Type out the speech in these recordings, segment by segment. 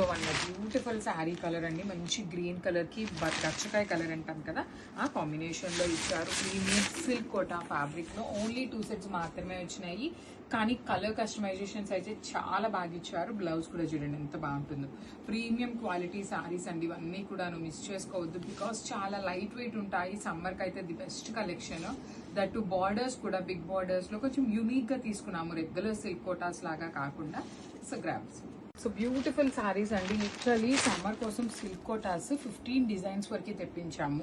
So one beautiful sari colour అండి, మంచి green కలర్కి గచ్చకాయ కలర్ అంటాం కదా ఆ కాంబినేషన్లో ఇచ్చారు. ప్రీమియం సిల్క్ కోటా ఫ్యాబ్రిక్లో ఓన్లీ 2 సెట్స్ మాత్రమే వచ్చినాయి, కానీ కలర్ కస్టమైజేషన్స్ అయితే చాలా బాగా ఇచ్చారు. బ్లౌజ్ కూడా చూడండి ఎంత బాగుంటుందో. ప్రీమియం క్వాలిటీ శారీస్ అండి ఇవన్నీ కూడా మిస్ చేసుకోవద్దు, బికాస్ చాలా లైట్ వెయిట్ ఉంటాయి. సమ్మర్కి అయితే the best collection. That to borders కూడా బిగ్ బార్డర్స్లో కొంచెం యూనిక్గా తీసుకున్నాము, రెగ్యులర్ సిల్క్ కోటాస్ లాగా కాకుండా. So grabs. So beautiful saris అండి, లిటరలీ సమ్మర్ కోసం సిల్క్ కోటాస్ 15 డిజైన్స్ వరకు తెప్పించాము.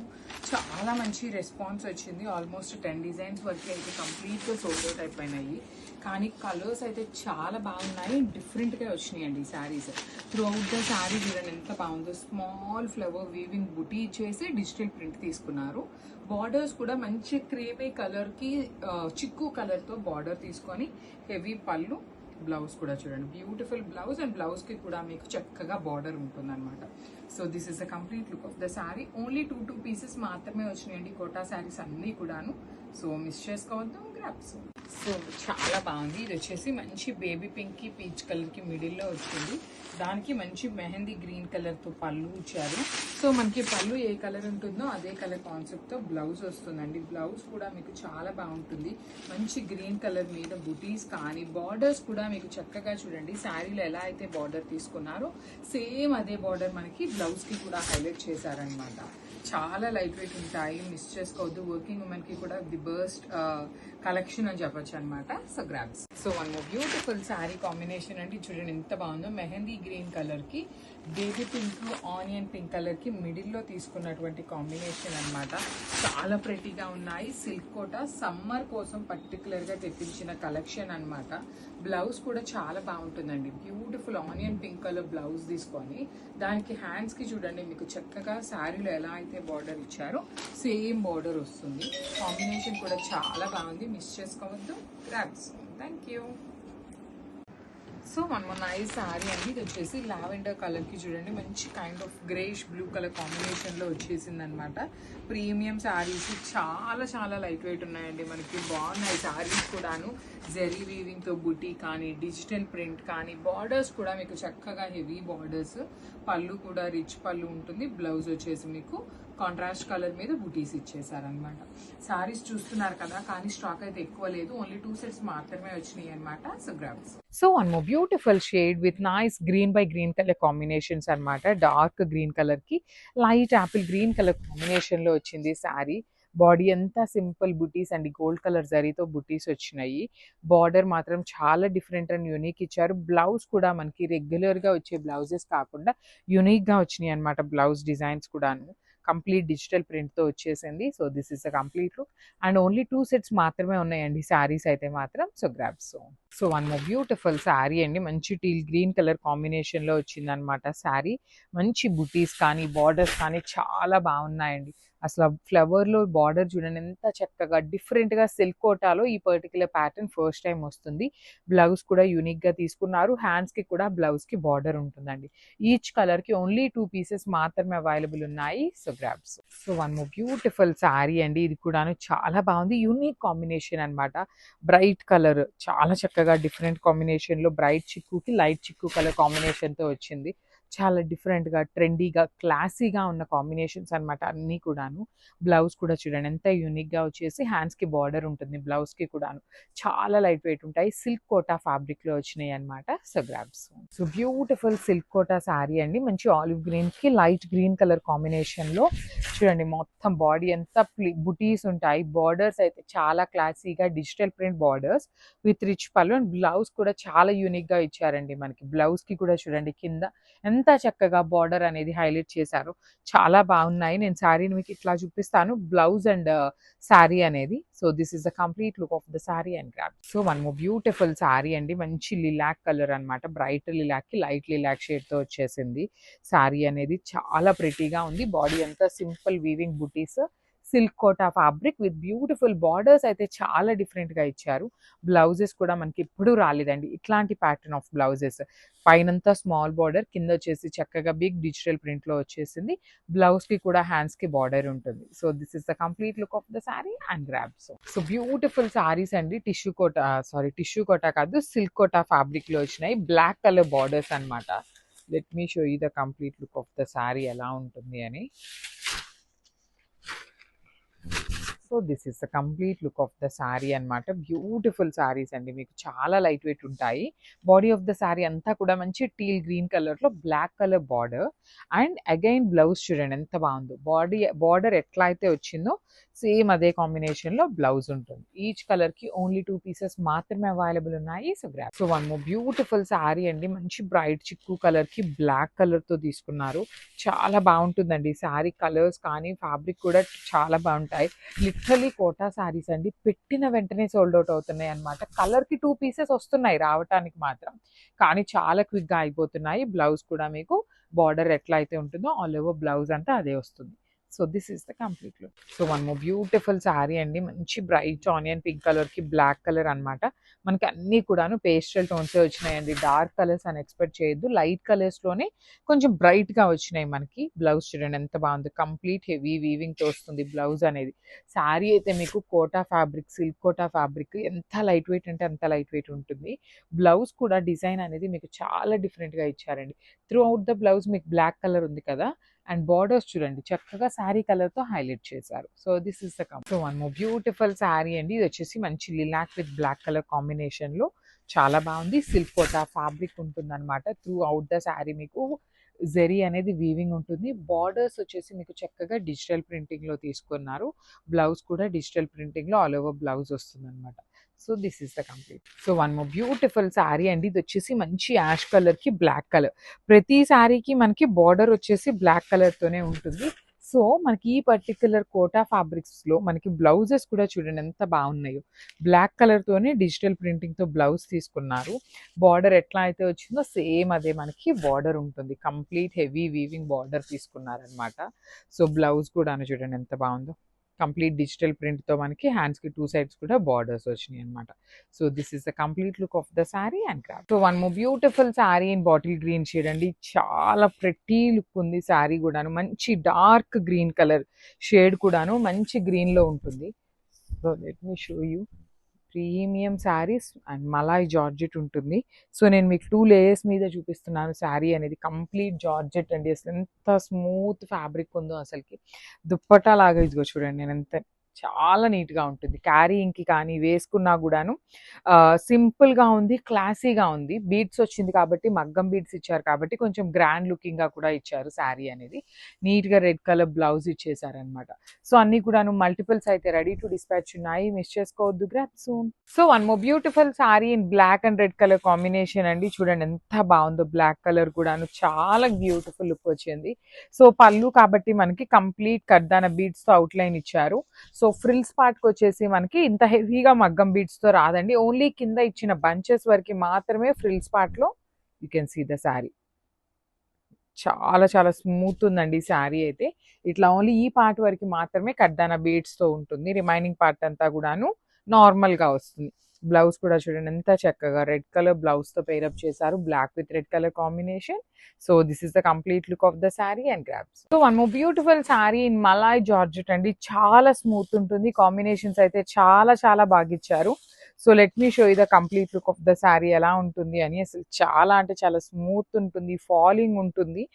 చాలా మంచి రెస్పాన్స్ వచ్చింది. ఆల్మోస్ట్ 10 డిజైన్స్ వరకు అయితే కంప్లీట్గా సోల్డ్ అవుట్ అయిపోయినాయి. కానీ కలర్స్ అయితే చాలా బాగున్నాయి, డిఫరెంట్గా వచ్చినాయండి ఈ saris. Through out the sari చూడండి ఎంత బాగుందో. స్మాల్ ఫ్లవర్ వీవింగ్ బుటీ చేసి డిజిటల్ ప్రింట్ తీసుకున్నారు. బార్డర్స్ కూడా మంచి క్రీమీ కలర్కి చిక్కు కలర్తో బార్డర్ తీసుకొని హెవీ పళ్ళు. బ్లౌజ్ కూడా చూడండి బ్యూటిఫుల్ బ్లౌజ్, అండ్ బ్లౌజ్ కి కూడా మీకు చక్కగా బార్డర్ ఉంటుంది అనమాట. So this is the complete look of the sari. Only 2 pieces మాత్రమే వచ్చినాయండి కోటా శారీస్ అన్నీ కూడాను. సో మిస్ చేసుకోవద్దు, గ్రాబ్స్. సో చాలా బాగుంది. ఇది వచ్చేసి మంచి బేబీ పింక్ కి పీచ్ కలర్ కి మిడిల్లో వచ్చింది. దానికి మంచి మెహందీ గ్రీన్ కలర్ తో పళ్ళు ఇచ్చారు. సో మనకి పళ్ళు ఏ కలర్ ఉంటుందో అదే కలర్ కాన్సెప్ట్ తో బ్లౌజ్ వస్తుందండి. బ్లౌజ్ కూడా మీకు చాలా బాగుంటుంది. మంచి గ్రీన్ కలర్ మీద బుటీస్ కానీ బార్డర్స్ కూడా మీకు చక్కగా చూడండి. శారీలో ఎలా అయితే బార్డర్ తీసుకున్నారో సేమ్ అదే బార్డర్ మనకి బ్లౌజ్ కి కూడా హైలైట్ చేశారనమాట. చాలా లైట్ వెయిట్ ఉంటాయి, మిస్ చేసుకోవద్దు. వర్కింగ్ ఉమెన్ కి కూడా ది బెస్ట్ కలెక్షన్ అని చెప్పొచ్చు అనమాట. So grabs. So one more beautiful sari combination అండి, చూడండి ఎంత బాగుందో. మెహందీ గ్రీన్ కలర్ కి baby pink onion pink colour కి మిడిల్ లో తీసుకున్నటువంటి కాంబినేషన్ అనమాట. చాలా ప్రెటీగా ఉన్నాయి. సిల్క్ కోటా సమ్మర్ కోసం పర్టికులర్ గా తెప్పించిన కలెక్షన్ అనమాట. బ్లౌజ్ కూడా చాలా బాగుంటుందండి. Beautiful onion pink colour blouse తీసుకొని దానికి హ్యాండ్స్ కి చూడండి మీకు చక్కగా శారీలో ఎలా అయితే బార్డర్ ఇచ్చారో సేమ్ బార్డర్ వస్తుంది. కాంబినేషన్ కూడా చాలా బాగుంది, మిస్ చేసుకోవద్దు. Grabs. Thank you. So one nice sari అండి. ఇది వచ్చేసి లావెండర్ కలర్కి చూడండి మంచి kind of greyish blue colour కాంబినేషన్లో వచ్చేసింది అనమాట. ప్రీమియం శారీస్ చాలా చాలా లైట్ వెయిట్ ఉన్నాయండి, మనకి బాగున్నాయి శారీస్ కూడాను. జెరీ వీవింగ్తో బుటీ కానీ డిజిటల్ ప్రింట్ కానీ బార్డర్స్ కూడా మీకు చక్కగా హెవీ బార్డర్స్. పళ్ళు కూడా రిచ్ పళ్ళు ఉంటుంది. బ్లౌజ్ వచ్చేసి మీకు కాంట్రాస్ట్ కలర్ మీద బుటీస్ ఇచ్చేసారనమాట. శారీస్ చూస్తున్నారు కదా, కానీ స్టాక్ అయితే ఎక్కువ లేదు, ఓన్లీ 2 సెట్స్ మాత్రమే వచ్చినాయి అనమాట. So grabs. So one more beautiful shade with nice green by green colour combinations అనమాట. డార్క్ గ్రీన్ కలర్ కి light Apple green colour combination లో వచ్చింది శారీ. బాడీ అంతా సింపుల్ బుటీస్ అండి, గోల్డ్ కలర్ జరీతో బుటీస్ వచ్చినాయి. బార్డర్ మాత్రం చాలా డిఫరెంట్ అండ్ యూనిక్ ఇచ్చారు. బ్లౌజ్ కూడా మనకి రెగ్యులర్ గా వచ్చే బ్లౌజెస్ కాకుండా యూనిక్ గా వచ్చినాయి అనమాట. బ్లౌజ్ డిజైన్స్ కూడాను కంప్లీట్ డిజిటల్ ప్రింట్తో వచ్చేసింది. So this is a complete look, and only 2 sets మాత్రమే ఉన్నాయండి శారీస్ అయితే మాత్రం. So grabs. So one more beautiful sari అండి, మంచి టీల్ గ్రీన్ కలర్ కాంబినేషన్లో వచ్చింది అనమాట శారీ. మంచి బుటీస్ కానీ బార్డర్స్ కానీ చాలా బాగున్నాయండి. అసలు ఫ్లవర్లో బార్డర్ చూడండి ఎంత చక్కగా డిఫరెంట్గా. సిల్క్ కోటాలో ఈ పర్టికులర్ ప్యాటర్న్ ఫస్ట్ టైం వస్తుంది. బ్లౌజ్ కూడా యూనిక్గా తీసుకున్నారు. హ్యాండ్స్కి కూడా బ్లౌజ్కి బార్డర్ ఉంటుందండి. ఈచ్ కలర్కి ఓన్లీ 2 పీసెస్ మాత్రమే అవైలబుల్ ఉన్నాయి. So grabs. So one more beautiful sari అండి, ఇది కూడాను చాలా బాగుంది. యూనిక్ కాంబినేషన్ అనమాట. బ్రైట్ కలర్ చాలా చక్కగా డిఫరెంట్ కాంబినేషన్లో బ్రైట్ చిక్కుకి లైట్ చిక్కు కలర్ కాంబినేషన్తో వచ్చింది. చాలా డిఫరెంట్గా ట్రెండీగా క్లాసీగా ఉన్న కాంబినేషన్స్ అనమాట అన్నీ కూడాను. బ్లౌజ్ కూడా చూడండి ఎంత యూనిక్గా వచ్చేసి హ్యాండ్స్కి బార్డర్ ఉంటుంది. బ్లౌజ్కి కూడాను చాలా లైట్ వెయిట్ ఉంటాయి. సిల్క్ కోటా ఫ్యాబ్రిక్లో వచ్చినాయి అనమాట. So grabs. So beautiful silk Kota sari అండి, మంచి ఆలివ్ గ్రీన్కి లైట్ గ్రీన్ కలర్ కాంబినేషన్లో చూడండి. మొత్తం బాడీ అంతా బుటీస్ ఉంటాయి. బార్డర్స్ అయితే చాలా క్లాసీగా digital print borders with rich పళ్ళు, అండ్ బ్లౌజ్ కూడా చాలా యూనిక్గా ఇచ్చారండి. మనకి బ్లౌజ్కి కూడా చూడండి కింద ఎంత చక్కగా బార్డర్ అనేది హైలైట్ చేశారు. చాలా బాగున్నాయి. నేను శారీని మీకు ఇట్లా చూపిస్తాను, బ్లౌజ్ అండ్ శారీ అనేది. So this is the complete look of the sari and grab. So one more beautiful sari అండి, మంచి లిలాక్ కలర్ అనమాట. బ్రైట్ లిలాక్ కి లైట్ లిలాక్ షేడ్ తో వచ్చేసింది శారీ అనేది. చాలా ప్రిటీగా ఉంది. బాడీ అంతా సింపుల్ వీవింగ్ బుటీస్, silk Kota fabric with beautiful borders అయితే చాలా డిఫరెంట్ గా ఇచ్చారు. బ్లౌజెస్ కూడా మనకి ఎప్పుడు రాలేదండి ఇట్లాంటి ప్యాటర్న్ ఆఫ్ బ్లౌజెస్. పైనంతా స్మాల్ బార్డర్, కింద వచ్చేసి చక్కగా బిగ్ డిజిటల్ ప్రింట్ లో వచ్చేసింది. బ్లౌజ్ కి కూడా హ్యాండ్స్ కి బార్డర్ ఉంటుంది. So this is the complete look of the sari and grabs. So beautiful saris అండి. టిష్యూ కోటా కాదు, సిల్క్ కోటా ఫ్యాబ్రిక్ లో వచ్చినాయి. బ్లాక్ కలర్ బార్డర్స్ అనమాట. Let me show you the complete look of the sari ఎలా ఉంటుంది అని. So this is the complete look of the sari అనమాట. Beautiful saris అండి, మీకు చాలా లైట్ వెయిట్ ఉంటాయి. బాడీ ఆఫ్ ద శారీ అంతా కూడా మంచి టీల్ గ్రీన్ కలర్లో black colour border and again blouse చూడండి ఎంత బాగుందో. బార్డర్ ఎట్లా అయితే వచ్చిందో సేమ్ అదే కాంబినేషన్లో బ్లౌజ్ ఉంటుంది. ఈచ్ కలర్కి ఓన్లీ 2 పీసెస్ మాత్రమే అవైలబుల్ ఉన్నాయి. So grab. So one more beautiful sari అండి, మంచి బ్రైట్ చిక్కు కలర్కి బ్లాక్ కలర్తో తీసుకున్నారు. చాలా బాగుంటుందండి శారీ కలర్స్ కానీ ఫ్యాబ్రిక్ కూడా చాలా బాగుంటాయి. లిటరలీ కోటా శారీస్ అండి, పెట్టిన వెంటనే సోల్డ్ అవుట్ అవుతున్నాయి అనమాట. కలర్కి 2 పీసెస్ వస్తున్నాయి రావటానికి మాత్రం, కానీ చాలా క్విక్గా అయిపోతున్నాయి. బ్లౌజ్ కూడా మీకు బార్డర్ ఎట్లా అయితే ఉంటుందో ఆల్ ఓవర్ బ్లౌజ్ అంతా అదే వస్తుంది. So this is the complete look. So one more beautiful sari అండి, మంచి బ్రైట్ ఆనియన్ పింక్ కలర్కి బ్లాక్ కలర్ అనమాట. మనకి అన్నీ కూడాను పేస్టల్ టోన్సే వచ్చినాయండి, డార్క్ కలర్స్ అని ఎక్స్పెక్ట్ చేయొద్దు. లైట్ కలర్స్లోనే కొంచెం బ్రైట్గా వచ్చినాయి మనకి. బ్లౌజ్ చూడండి ఎంత బాగుంది, కంప్లీట్ హెవీ వీవింగ్తో వస్తుంది బ్లౌజ్ అనేది. శారీ అయితే మీకు Kota fabric, silk Kota fabric ఎంత లైట్ వెయిట్ అంటే అంత లైట్ వెయిట్ ఉంటుంది. బ్లౌజ్ కూడా డిజైన్ అనేది మీకు చాలా డిఫరెంట్గా ఇచ్చారండి. త్రూ అవుట్ ద బ్లౌజ్ మీకు బ్లాక్ కలర్ ఉంది కదా, అండ్ బార్డర్స్ చూడండి చక్కగా శారీ కలర్తో హైలైట్ చేశారు. So this is the so one more beautiful sari అండి, ఇది వచ్చేసి మంచి లిలాక్ విత్ బ్లాక్ కలర్ కాంబినేషన్లో చాలా బాగుంది. సిల్క్ కోటా ఫ్యాబ్రిక్ ఉంటుంది అనమాట. త్రూ అవుట్ ద శారీ మీకు జెరీ అనేది వీవింగ్ ఉంటుంది. బార్డర్స్ వచ్చేసి మీకు చక్కగా డిజిటల్ ప్రింటింగ్లో తీసుకున్నారు. బ్లౌజ్ కూడా డిజిటల్ ప్రింటింగ్లో ఆల్ ఓవర్ బ్లౌజ్ వస్తుంది అనమాట. So this is the complete. So one more beautiful sari అండి, ఇది వచ్చేసి మంచి యాష్ కలర్కి బ్లాక్ కలర్. ప్రతి శారీకి మనకి బార్డర్ వచ్చేసి బ్లాక్ కలర్తోనే ఉంటుంది. సో మనకి ఈ పర్టిక్యులర్ కోటా ఫ్యాబ్రిక్స్లో మనకి బ్లౌజెస్ కూడా చూడండి ఎంత బాగున్నాయో. బ్లాక్ కలర్తోనే డిజిటల్ ప్రింటింగ్తో బ్లౌజ్ తీసుకున్నారు. బార్డర్ ఎట్లా అయితే వచ్చిందో సేమ్ అదే మనకి బార్డర్ ఉంటుంది. కంప్లీట్ హెవీ వీవింగ్ బార్డర్ తీసుకున్నారనమాట. సో బ్లౌజ్ కూడా చూడండి ఎంత బాగుందో. కంప్లీట్ డిజిటల్ ప్రింట్తో మనకి హ్యాండ్స్కి 2 సైడ్స్ కూడా బార్డర్స్ వచ్చినాయి అనమాట. So this is the complete look of the sari and craft. So one more beautiful sari in bottle green shade అండి, చాలా ప్రెటీ లుక్ ఉంది శారీ కూడాను. మంచి డార్క్ గ్రీన్ కలర్ షేడ్ కూడాను మంచి గ్రీన్లో ఉంటుంది. So let me show you. Premium saris and Malay georgette ఉంటుంది. సో నేను మీకు 2 లేయర్స్ మీద చూపిస్తున్నాను. శారీ అనేది కంప్లీట్ జార్జెట్ అండి, అసలు ఎంత స్మూత్ ఫ్యాబ్రిక్ ఉందో అసలుకి. దుప్పట్టా లాగా ఇదిగో చూడండి, నేను ఎంత చాలా నీట్గా ఉంటుంది. క్యారీయింగ్కి కానీ వేసుకున్నా కూడాను సింపుల్గా ఉంది, క్లాసీగా ఉంది. బీడ్స్ వచ్చింది కాబట్టి, మగ్గం బీడ్స్ ఇచ్చారు కాబట్టి కొంచెం గ్రాండ్ లుకింగ్గా కూడా ఇచ్చారు శారీ అనేది. నీట్గా రెడ్ కలర్ బ్లౌజ్ ఇచ్చేసారనమాట. సో అన్నీ కూడాను మల్టిపుల్స్ అయితే రెడీ టు డిస్పాచ్ ఉన్నాయి, మిస్ చేసుకోవద్దు. Grab soon. So one more beautiful sari in black and red colour combination అండి, చూడండి ఎంత బాగుందో. బ్లాక్ కలర్ కూడాను చాలా బ్యూటిఫుల్ లుక్ వచ్చింది. సో పళ్ళు కాబట్టి మనకి కంప్లీట్ కర్దాన బీడ్స్తో అవుట్లైన్ ఇచ్చారు. సో ఫ్రిల్స్ పార్ట్కి వచ్చేసి మనకి ఇంత హెవీగా మగ్గం బీడ్స్తో రాదండి, ఓన్లీ కింద ఇచ్చిన బంచెస్ వరకు మాత్రమే ఫ్రిల్స్ పార్ట్లో. You can see the sari, చాలా చాలా స్మూత్ ఉందండి శారీ అయితే. ఇట్లా ఓన్లీ ఈ పార్ట్ వరకు మాత్రమే కర్దానా బీడ్స్తో ఉంటుంది, రిమైనింగ్ పార్ట్ అంతా కూడాను నార్మల్గా వస్తుంది. బ్లౌజ్ కూడా చూడండి ఎంత చక్కగా రెడ్ కలర్ బ్లౌజ్తో పేరప్ చేశారు, black with red colour combination. So this is the complete look of the sari and grabs. So one more beautiful sari in malai georgette అండి, చాలా స్మూత్ ఉంటుంది. కాంబినేషన్స్ అయితే చాలా చాలా బాగా ఇచ్చారు. So let me show you the complete look of the sari ఎలా ఉంటుంది అని. అసలు చాలా అంటే చాలా స్మూత్ ఉంటుంది, ఫాలింగ్ ఉంటుంది,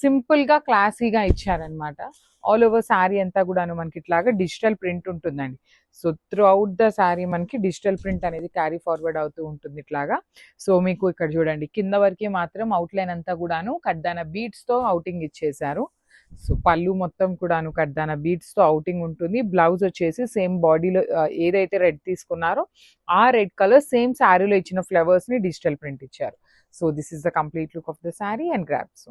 సింపుల్గా క్లాసీగా ఇచ్చారనమాట. ఆల్ ఓవర్ శారీ అంతా కూడాను మనకి ఇట్లాగా డిజిటల్ ప్రింట్ ఉంటుందండి. So through out the sari మనకి డిజిటల్ ప్రింట్ అనేది క్యారీ ఫార్వర్డ్ అవుతూ ఉంటుంది ఇట్లాగా. సో మీకు ఇక్కడ చూడండి కింద వరకే మాత్రం అవుట్లైన్ అంతా కూడాను కడ్దాన బీడ్స్తో అవుటింగ్ ఇచ్చేసారు. సో పళ్ళు మొత్తం కూడాను కడ్దాన బీడ్స్తో అవుటింగ్ ఉంటుంది. బ్లౌజ్ వచ్చేసి సేమ్ బాడీలో ఏదైతే రెడ్ తీసుకున్నారో ఆ రెడ్ కలర్ సేమ్ శారీలో ఇచ్చిన ఫ్లవర్స్ని డిజిటల్ ప్రింట్ ఇచ్చారు. So this is the complete look of the sari and grasp.